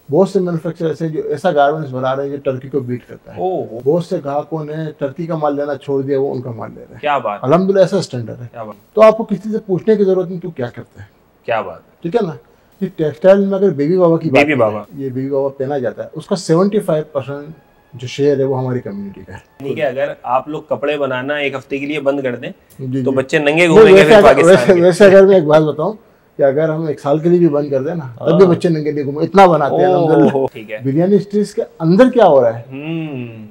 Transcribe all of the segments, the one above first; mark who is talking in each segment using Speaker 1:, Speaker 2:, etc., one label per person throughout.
Speaker 1: बहुत से मैन्युफैक्चरर ऐसे जो ऐसा गारमेंट्स बना रहे हैं जो टर्की को बीट करता है। बहुत से ग्राहकों ने टर्की का माल लेना छोड़ दिया, वो उनका माल ले रहे हैं।
Speaker 2: क्या बात,
Speaker 1: अल्हम्दुलिल्लाह ऐसा स्टैंडर्ड है।
Speaker 2: क्या बात।
Speaker 1: तो आपको किसी से पूछने की जरूरत नहीं, तू क्या करता है।
Speaker 2: क्या बात,
Speaker 1: ठीक है ना। ये टेक्सटाइल में अगर बेबी बाबा की
Speaker 2: बेबी बाबा,
Speaker 1: ये बेबी बाबा पहना जाता है, उसका 75% जो शेयर है वो हमारी कम्युनिटी का है।
Speaker 2: ठीक है, अगर आप लोग कपड़े बनाना एक हफ्ते के लिए बंद कर दें
Speaker 1: जी,
Speaker 2: तो
Speaker 1: जी।
Speaker 2: बच्चे नंगे घूमेंगे फिर पाकिस्तान
Speaker 1: वैसे अगर मैं एक बात बताऊं कि अगर हम एक साल के लिए भी बंद कर दें ना, तब भी बच्चे नंगे नहीं घूमेंगे, इतना बनाते हैं अल्हम्दुलिल्लाह।
Speaker 2: ठीक है,
Speaker 1: बिरयानी स्ट्रीट्स के अंदर क्या हो रहा है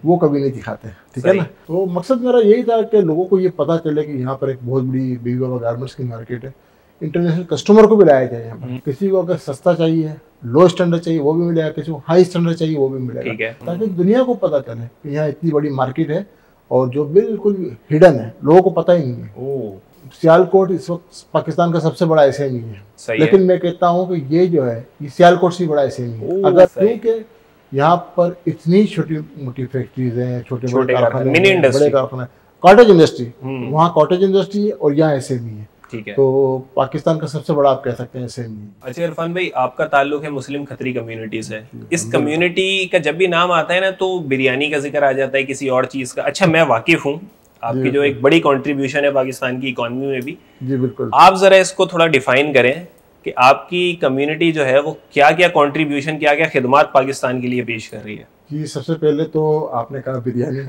Speaker 2: वो
Speaker 1: कभी नहीं दिखाते। ठीक है ना। तो मकसद मेरा यही था कि लोगों को ये पता चले कि यहाँ पर एक बहुत बड़ी बेबी बाबा गारमेंट्स की मार्केट है। इंटरनेशनल कस्टमर को भी लाया जाए यहाँ पर। किसी को अगर सस्ता चाहिए, लो स्टैंडर्ड चाहिए, वो भी मिलेगा। किसी को हाई स्टैंडर्ड चाहिए, वो भी मिलेगा। ताकि दुनिया को पता चले कि यहाँ इतनी बड़ी मार्केट है और जो बिल्कुल हिडन है, लोगों को पता ही नहीं है। सियालकोट इस वक्त पाकिस्तान का सबसे बड़ा एसएमई है, लेकिन मैं कहता हूँ कि ये जो है ये सियालकोट से बड़ा एसएमई है। अगर क्योंकि यहाँ पर इतनी छोटी मोटी फैक्ट्रीज हैं, छोटे बड़े कारखाने, बड़े कारखाने, कॉटेज इंडस्ट्री, वहाँ कॉटेज इंडस्ट्री है और यहाँ एसएमई है।
Speaker 2: ठीक है।
Speaker 1: तो पाकिस्तान का सबसे बड़ा आप कह सकते हैं एसएमई।
Speaker 2: अच्छा इरफान भाई, आपका ताल्लुक है मुस्लिम खत्री कम्युनिटी से। इस कम्युनिटी का जब भी नाम आता है ना तो बिरयानी का जिक्र आ जाता है, किसी और चीज का। अच्छा, मैं वाकिफ हूँ आपकी जो एक बड़ी कंट्रीब्यूशन है पाकिस्तान की इकोनॉमी में भी। जी बिल्कुल। आप जरा इसको थोड़ा डिफाइन करें कि आपकी कम्युनिटी जो है वो क्या क्या कंट्रीब्यूशन, क्या क्या खिदमात पाकिस्तान के लिए पेश कर रही है।
Speaker 1: जी, सबसे पहले तो आपने कहा बिरयानी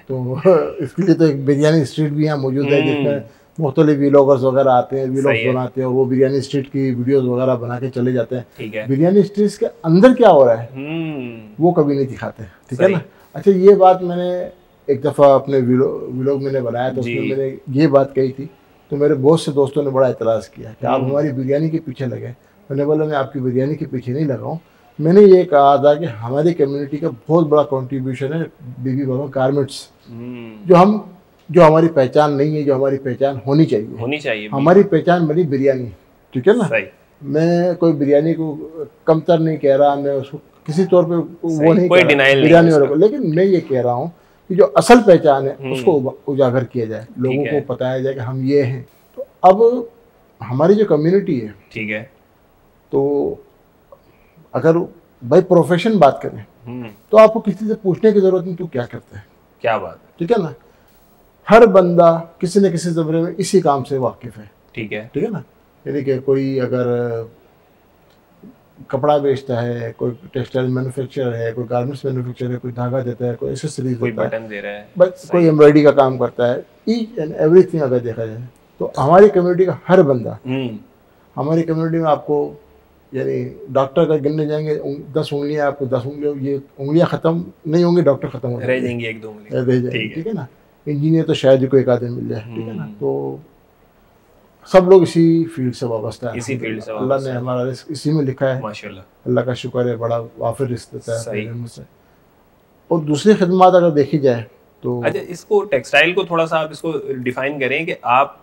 Speaker 1: तो इसके लिए तो एक बिरयानी स्ट्रीट भी यहाँ मौजूद है जिसमें मुख्तलिफ व्लॉगर्स वगैरह आते हैं, व्लॉग्स बनाते हैं और वो बिरयानी स्ट्रीट की वीडियोस वगैरह बना के चले जाते हैं।
Speaker 2: ठीक है।
Speaker 1: बिरयानी स्ट्रीट के अंदर क्या हो रहा है वो कभी नहीं दिखाते। ठीक है ना। अच्छा, ये बात मैंने एक दफ़ा अपने व्लॉग मैंने बनाया तो उसमें मैंने ये बात कही थी, तो मेरे बहुत से दोस्तों ने बड़ा एतराज़ किया कि आप हमारी बिरयानी के पीछे लगे। मैंने बोला मैं आपकी बिरयानी के पीछे नहीं लगा हूँ। मैंने ये कहा था कि हमारी कम्युनिटी का बहुत बड़ा कंट्रीब्यूशन है बेबी बाबा गारमेंट्स, जो हमारी पहचान नहीं है, जो हमारी पहचान होनी चाहिए। हमारी पहचान बनी बिरयानी। ठीक है ना। मैं कोई बिरयानी को कमतर नहीं कह रहा, मैं उसको किसी तौर पे वो नहीं कह रहा बिरयानी वालों को, लेकिन मैं ये कह रहा हूँ कि जो असल पहचान है उसको उजागर किया जाए, लोगों को बताया जाए कि हम ये हैं। तो अब हमारी जो कम्युनिटी है, ठीक है, तो अगर भाई प्रोफेशन बात करें तो आपको किसी से पूछने की जरूरत नहीं, तू क्या करता है। क्या बात। ठीक है ना। हर बंदा किसी न किसी ज़माने में इसी काम से वाकिफ है। ठीक है। ठीक है ना। यानी कि कोई अगर कपड़ा बेचता है, कोई टेक्सटाइल मैन्युफैक्चरर है, कोई गारमेंट्स मैन्युफैक्चरर है, कोई धागा देता है, कोई एक्सेसरीज
Speaker 2: कोई बटन दे रहा है,
Speaker 1: बस कोई एम्ब्रॉयडरी का काम करता है। ईच एंड एवरीथिंग अगर देखा जाए तो हमारी कम्युनिटी का हर बंदा, हमारी कम्युनिटी में आपको यानी डॉक्टर का गिनने जाएंगे 10 उंगलियां, आपको 10 उंगलियां, ये उंगलियां खत्म नहीं होंगी, डॉक्टर खत्म हो
Speaker 2: रह जाएंगी, 1-2 उंगलियां
Speaker 1: रह जाएंगी। ठीक है ना। इंजीनियर तो शायद ही कोई एक आदमी मिल जाए। ठीक है ना। तो सब लोग इसी फील्ड से वाबस्ता है,
Speaker 2: इसी फील्ड से
Speaker 1: अल्लाह ने हमारा रिस्क इसी में लिखा है।
Speaker 2: माशाल्लाह,
Speaker 1: अल्लाह का शुक्र है, बड़ा वाफिर रिस्क देता है से। और दूसरी खिदमत अगर देखी जाए तो
Speaker 2: अच्छा, इसको टेक्सटाइल को थोड़ा सा आप इसको डिफाइन करें कि आप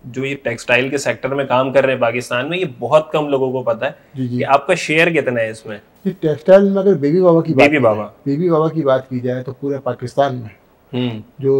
Speaker 2: जो ये टेक्सटाइल के सेक्टर में काम कर रहे हैं पाकिस्तान में, ये बहुत कम लोगों को पता है कि आपका शेयर कितना है इसमें।
Speaker 1: टेक्सटाइल में अगर बेबी बाबा की बात की जाए तो पूरे पाकिस्तान में जो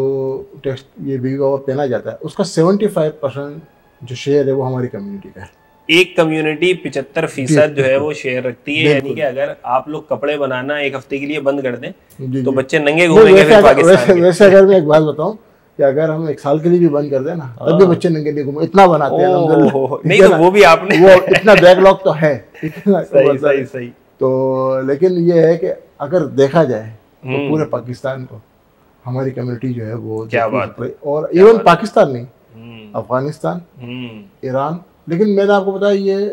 Speaker 1: ये बेबी बाबा पहना जाता है उसका 75% जो शेयर है वो हमारी कम्युनिटी का है। एक कम्युनिटी
Speaker 2: 75% जो है वो शेयर रखती है। यानी कि अगर आप लोग कपड़े बनाना एक हफ्ते के लिए बंद कर दें तो बच्चे नंगे घूमेंगे फिर पाकिस्तान।
Speaker 1: वैसे अगर मैं एक बात बताऊं कि अगर हम एक साल के लिए भी बंद कर दें ना, तब भी बच्चे नंगे नहीं घूमेंगे, इतना बनाते हैं।
Speaker 2: नहीं तो वो भी आपने
Speaker 1: वो इतना बैकलॉग तो है।
Speaker 2: सही।
Speaker 1: तो लेकिन ये है कि अगर देखा जाए तो पूरे पाकिस्तान को हमारी कम्युनिटी जो है वो,
Speaker 2: क्या बात है।
Speaker 1: और इवन पाकिस्तान नहीं, अफगानिस्तान, ईरान, लेकिन मैंने आपको बताया ये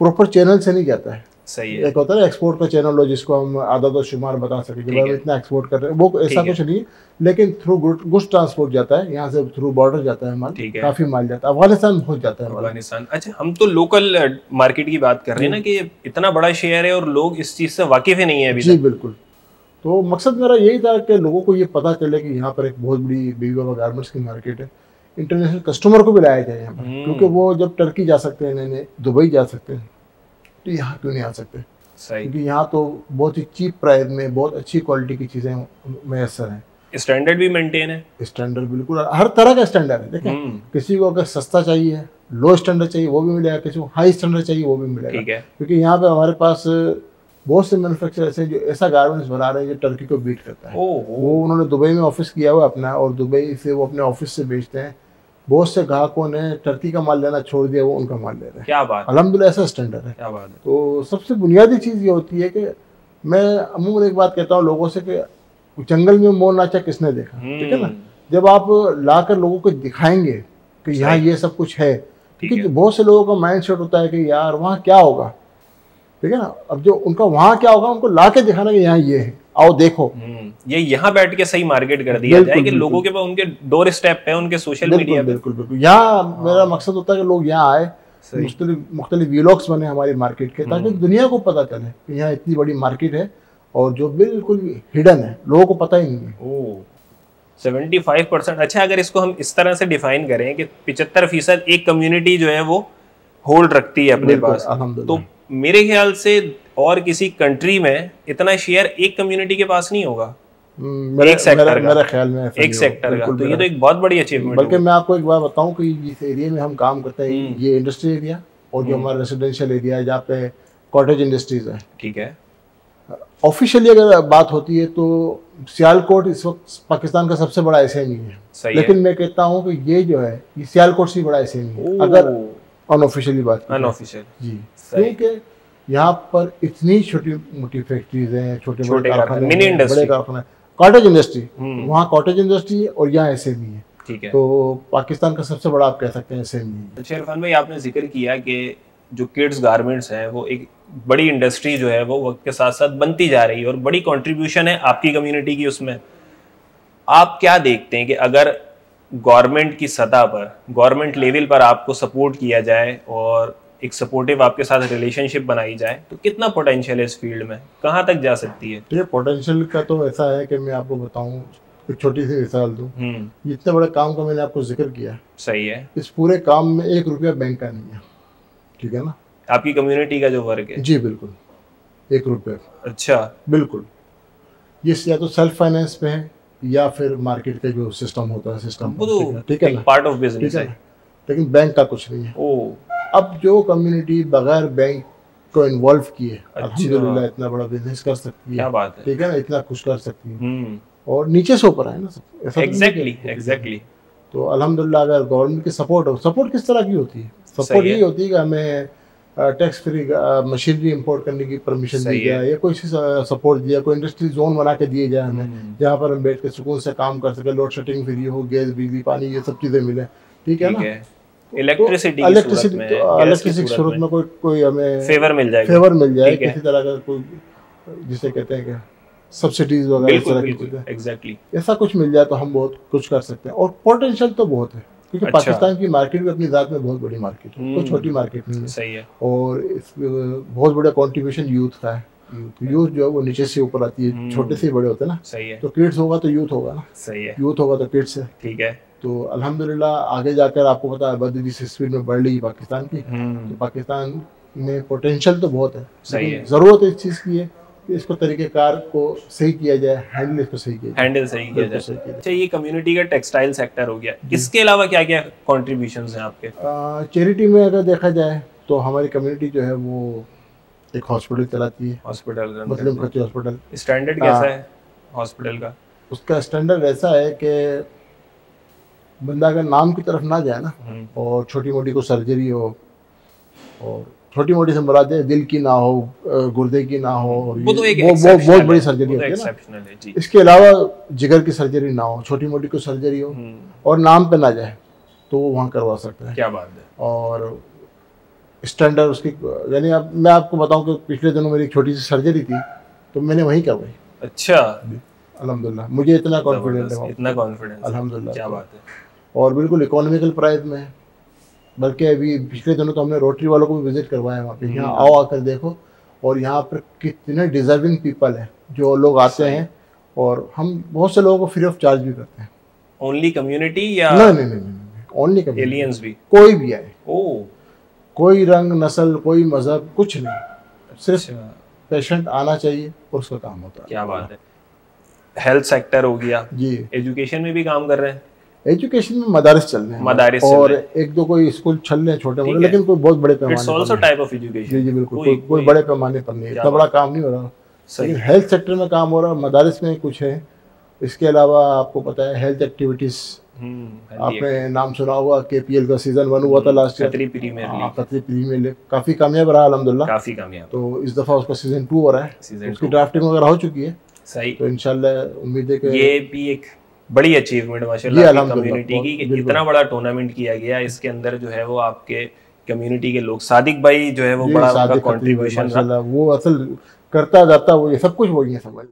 Speaker 1: प्रॉपर चैनल से नहीं जाता है।
Speaker 2: सही है।
Speaker 1: एक होता है एक्सपोर्ट का चैनल हो जिसको हम आदत और शुमार बता सके कि भाई इतना एक्सपोर्ट कर रहे हैं, वो ऐसा कुछ नहीं, लेकिन थ्रू गुड्स ट्रांसपोर्ट जाता है, यहाँ से थ्रू बॉर्डर जाता है माल, काफी माल जाता है। अफगानिस्तान बहुत जाता है
Speaker 2: अफगानिस्तान। अच्छा, हम तो लोकल मार्केट की बात कर रहे हैं ना कि इतना बड़ा शेयर है और लोग इस चीज से वाकिफ ही नहीं है अभी।
Speaker 1: जी बिल्कुल। तो मकसद मेरा यही था कि लोगों को ये पता चले कि यहाँ पर एक बहुत बड़ी बेबी बाबा गारमेंट्स की मार्केट है। इंटरनेशनल कस्टमर को भी लाया जाए यहाँ पर, क्योंकि वो जब टर्की जा सकते हैं, दुबई जा सकते हैं, तो यहाँ क्यों नहीं आ सकते। क्योंकि यहाँ तो बहुत ही चीप प्राइस में बहुत अच्छी क्वालिटी की चीज़ें मैसर हैं।
Speaker 2: स्टैंडर्ड भी मेंटेन है।
Speaker 1: स्टैंडर्ड बिल्कुल हर तरह का स्टैंडर्ड है। देखें, किसी को अगर सस्ता चाहिए, लो स्टैंडर्ड चाहिए, वो भी मिलेगा। किसी को हाई स्टैंडर्ड चाहिए, वो भी मिलेगा।
Speaker 2: ठीक है।
Speaker 1: क्योंकि यहाँ पे हमारे पास बहुत से मैन्युफैक्चरर ऐसे जो ऐसा गारमेंट्स बना रहे हैं जो टर्की को बीट करता है। वो उन्होंने दुबई में ऑफिस किया हुआ अपना, और दुबई से वो अपने ऑफिस से बेचते हैं। बहुत से ग्राहकों ने टर्की का माल लेना छोड़ दिया, वो उनका माल ले रहे हैं।
Speaker 2: क्या बात,
Speaker 1: अल्हम्दुलिल्लाह ऐसा स्टैंडर्ड है।
Speaker 2: क्या बात है।
Speaker 1: तो सबसे बुनियादी चीज़ ये होती है कि मैं अमूमन एक बात कहता हूँ लोगों से कि जंगल में मोर नाचा किसने देखा, ठीक है ना। जब आप लाकर लोगों को दिखाएंगे कि यहाँ ये सब कुछ है, क्योंकि बहुत से लोगों का माइंड सेट होता है कि यार वहाँ क्या होगा, ठीक है ना। अब जो उनका वहाँ क्या होगा, उनको ला के दिखाना कि यहाँ ये है, आओ देखो।
Speaker 2: ये यहाँ बैठ के सही मार्केट कर दिया जाए कि लोगों के पास उनके डोर स्टेप पे, उनके सोशल मीडिया पे।
Speaker 1: बिल्कुल बिल्कुल। यहाँ मेरा मकसद होता है कि लोग यहाँ आए, मुख्तलिफ व्लॉग्स बने हमारी मार्केट के, ताकि दुनिया को पता चले कि यहाँ इतनी बड़ी मार्केट है और जो बिल्कुल हिडन है, लोगों को पता ही नहीं है।
Speaker 2: 75%। अच्छा, अगर इसको हम इस तरह से डिफाइन करें कि 75% एक कम्युनिटी जो है वो होल्ड रखती है अपने पास, तो मेरे ख्याल से और किसी कंट्री में इतना शेयर एक कम्युनिटी के पास नहीं होगा, एक सेक्टर का,
Speaker 1: मेरे ख्याल में
Speaker 2: एक सेक्टर का। तो ये तो एक बहुत बड़ी अचीवमेंट।
Speaker 1: बल्कि मैं आपको एक बात बताऊं कि जिस एरिया में हम काम करते हैं, ये इंडस्ट्री एरिया और जो हमारा रेसिडेंशियल एरिया है जहाँ पे कॉटेज इंडस्ट्रीज है, ठीक है। ऑफिशियली अगर बात होती है तो सियालकोट इस वक्त पाकिस्तान का सबसे बड़ा एसएमई है, लेकिन मैं कहता हूँ कि ये जो है ये सियालकोट से बड़ा एसएमई है अगर अनऑफिशियली बात की।
Speaker 2: अनऑफिशियल
Speaker 1: जी, क्योंकि यहाँ पर इतनी छोटी मोटी फैक्ट्रीज हैं, छोटे बड़े कारखाने, बड़े कारखाने, कॉटेज इंडस्ट्री, वहाँ कॉटेज इंडस्ट्री है और यहाँ एसएमई है, ठीक है। तो पाकिस्तान का सबसे बड़ा आप कह सकते हैं एसएमई।
Speaker 2: अच्छा इरफान भाई, आपने जिक्र किया कि जो किड्स गारमेंट्स हैं वो एक बड़ी इंडस्ट्री जो है वो वक्त के साथ साथ बनती जा रही है और बड़ी कंट्रीब्यूशन है आपकी कम्युनिटी की उसमें। आप क्या देखते हैं कि अगर गवर्नमेंट की सतह पर, गवर्नमेंट लेवल पर आपको सपोर्ट किया जाए और एक सपोर्टिव आपके साथ रिलेशनशिप बनाई जाए तो कितना पोटेंशियल है इस फील्ड में, कहाँ तक जा सकती है?
Speaker 1: ये पोटेंशियल का तो ऐसा है कि मैं आपको बताऊं, एक छोटी सी मिसाल दूं। इतने बड़े काम का मैंने आपको जिक्र किया,
Speaker 2: सही है।
Speaker 1: इस पूरे काम में 1 रुपया बैंक का नहीं है, ठीक है ना।
Speaker 2: आपकी कम्युनिटी का जो वर्क है,
Speaker 1: जी बिल्कुल, 1 रुपया।
Speaker 2: अच्छा,
Speaker 1: बिल्कुल। ये या तो सेल्फ फाइनेंस पे है या फिर मार्केट का जो सिस्टम होता है, सिस्टम, ठीक है ना,
Speaker 2: पार्ट ऑफ बिजनेस है,
Speaker 1: लेकिन बैंक का कुछ नहीं है। अब जो कम्युनिटी बगैर बैंक को इन्वॉल्व किए अल्हम्दुलिल्लाह इतना बड़ा बिजनेस कर सकती है, क्या बात है, ठीक है ना, इतना कुछ कर सकती है और नीचे से ऊपर है ना सब।
Speaker 2: एग्जैक्टली।
Speaker 1: तो अल्हम्दुलिल्लाह अगर गवर्नमेंट की सपोर्ट हो, सपोर्ट किस तरह की होती है, सपोर्ट ये होती है कि हमें टैक्स फ्री मशीनरी इंपोर्ट करने की परमिशन दी जाए, या कोई सपोर्ट दिया, कोई इंडस्ट्री जोन बना के दिए जाए हमें, जहाँ पर हम बैठ के सुकून से काम कर सके, लोड शेडिंग फ्री हो, गैस बिजली पानी ये सब चीज़ें मिले, ठीक है ना।
Speaker 2: इलेक्ट्रिसिटी
Speaker 1: की सूरत में कोई हमें फेवर मिल जाए किसी तरह का, कोई जिसे कहते हैं कि सब्सिडीज वगैरह,
Speaker 2: एग्जैक्टली
Speaker 1: ऐसा कुछ मिल जाए तो हम बहुत कुछ कर सकते हैं। और पोटेंशियल तो बहुत है, क्योंकि पाकिस्तान की मार्केट भी अपनी जात में बहुत बड़ी मार्केट है, कोई छोटी मार्केट नहीं है।
Speaker 2: सही है।
Speaker 1: और बहुत बड़ा कंट्रीब्यूशन यूथ का है। यूथ जो है वो नीचे से ऊपर आती है, छोटे से बड़े होते हैं ना।
Speaker 2: सही है।
Speaker 1: तो किड्स होगा तो यूथ होगा ना।
Speaker 2: सही है।
Speaker 1: यूथ होगा तो किड्स है, ठीक है। तो अल्हम्दुलिल्लाह आगे जाकर आपको पता है बदली जिस स्पीड में बढ़ रही है पाकिस्तान की, तो पाकिस्तान में पोटेंशियल तो बहुत है।
Speaker 2: सही है।
Speaker 1: जरूरत इस चीज़ की है कि इसको तरीकेकार को सही किया जाए, हैंडल सही किया
Speaker 2: जाए। अच्छा, ये कम्युनिटी का टेक्सटाइल सेक्टर हो गया, इसके अलावा क्या क्या कॉन्ट्रीब्यूशंस हैं आपके?
Speaker 1: चैरिटी में अगर देखा जाए तो हमारी कम्युनिटी जो है वो एक हॉस्पिटल चलाती है,
Speaker 2: हॉस्पिटल,
Speaker 1: मुस्लिम खती हॉस्पिटल।
Speaker 2: स्टैंडर्ड कैसा है हॉस्पिटल का?
Speaker 1: उसका स्टैंडर्ड ऐसा है कि बंदा अगर नाम की तरफ ना जाए ना, और छोटी मोटी को सर्जरी हो, और छोटी मोटी से मुराद है दिल की ना हो, गुर्दे की ना हो, वो बहुत बड़ी सर्जरी होती है ना। इसके अलावा जिगर की सर्जरी ना हो, छोटी मोटी को सर्जरी हो और नाम पे ना जाए तो वो वहाँ करवा सकता है।
Speaker 2: क्या बात है।
Speaker 1: और स्टैंडर्ड उसकी, यानी अब मैं आपको बताऊं कि पिछले दिनों मेरी छोटी सी सर्जरी थी तो मैंने वहीं करवाई।
Speaker 2: अच्छा,
Speaker 1: अल्हम्दुलिल्लाह, मुझे इतना कॉन्फिडेंस है,
Speaker 2: इतना कॉन्फिडेंस,
Speaker 1: अल्हम्दुलिल्लाह।
Speaker 2: क्या बात है।
Speaker 1: और बिल्कुल इकोनॉमिकल प्राइस में है, बल्कि अभी पिछले दिनों तो हमने रोटरी वालों को भी विजिट करवाया वहाँ पे। यहाँ आओ, आकर देखो, और यहाँ पर कितने डिजर्विंग पीपल हैं जो लोग आते हैं, और हम बहुत से लोगों को फ्री ऑफ चार्ज भी करते हैं।
Speaker 2: ओनली कम्युनिटी या?
Speaker 1: नहीं, ओनली कम्युनिटी,
Speaker 2: एलियंस भी,
Speaker 1: कोई भी आए, कोई रंग नस्ल कोई मजहब कुछ नहीं, सिर्फ पेशेंट आना चाहिए और उसका काम होता है।
Speaker 2: क्या बात है। हेल्थ सेक्टर हो गया जी, एजुकेशन में भी काम कर रहे हैं?
Speaker 1: एजुकेशन में मदारिस चल रहे हैं,
Speaker 2: मदारिस
Speaker 1: और एक दो कोई स्कूल चल रहे हैं छोटे मोटे, लेकिन कोई बहुत बड़े पैमाने
Speaker 2: it's also type of education.
Speaker 1: जी जी बिल्कुल, कोई बड़े पैमाने पर नहीं, इतना बड़ा काम नहीं हो रहा। लेकिन हेल्थ सेक्टर में काम हो रहा है, मदारिस में कुछ है। इसके अलावा आपको पता है हेल्थ एक्टिविटीज, आपने नाम सुना होगा KPL का सीजन 1 हुआ था last year,
Speaker 2: Khatri premiere league,
Speaker 1: काफी कामयाब रहा अल्हम्दुलिल्लाह,
Speaker 2: काफी कामयाब।
Speaker 1: तो इस दफा उसका सीजन 2 हो रहा है, उसकी ड्राफ्टिंग वगैरह हो चुकी है।
Speaker 2: सही,
Speaker 1: तो इंशाल्लाह उम्मीद है कि
Speaker 2: ये भी एक बड़ी अचीवमेंट माशाल्लाह कम्युनिटी की, इतना बड़ा टूर्नामेंट किया गया, इसके अंदर जो है वो आपके कम्युनिटी के लोग, सादिक भाई जो है वो बड़ा कंट्रीब्यूशन,
Speaker 1: वो असल करता जाता वो ये सब कुछ वही है समझ।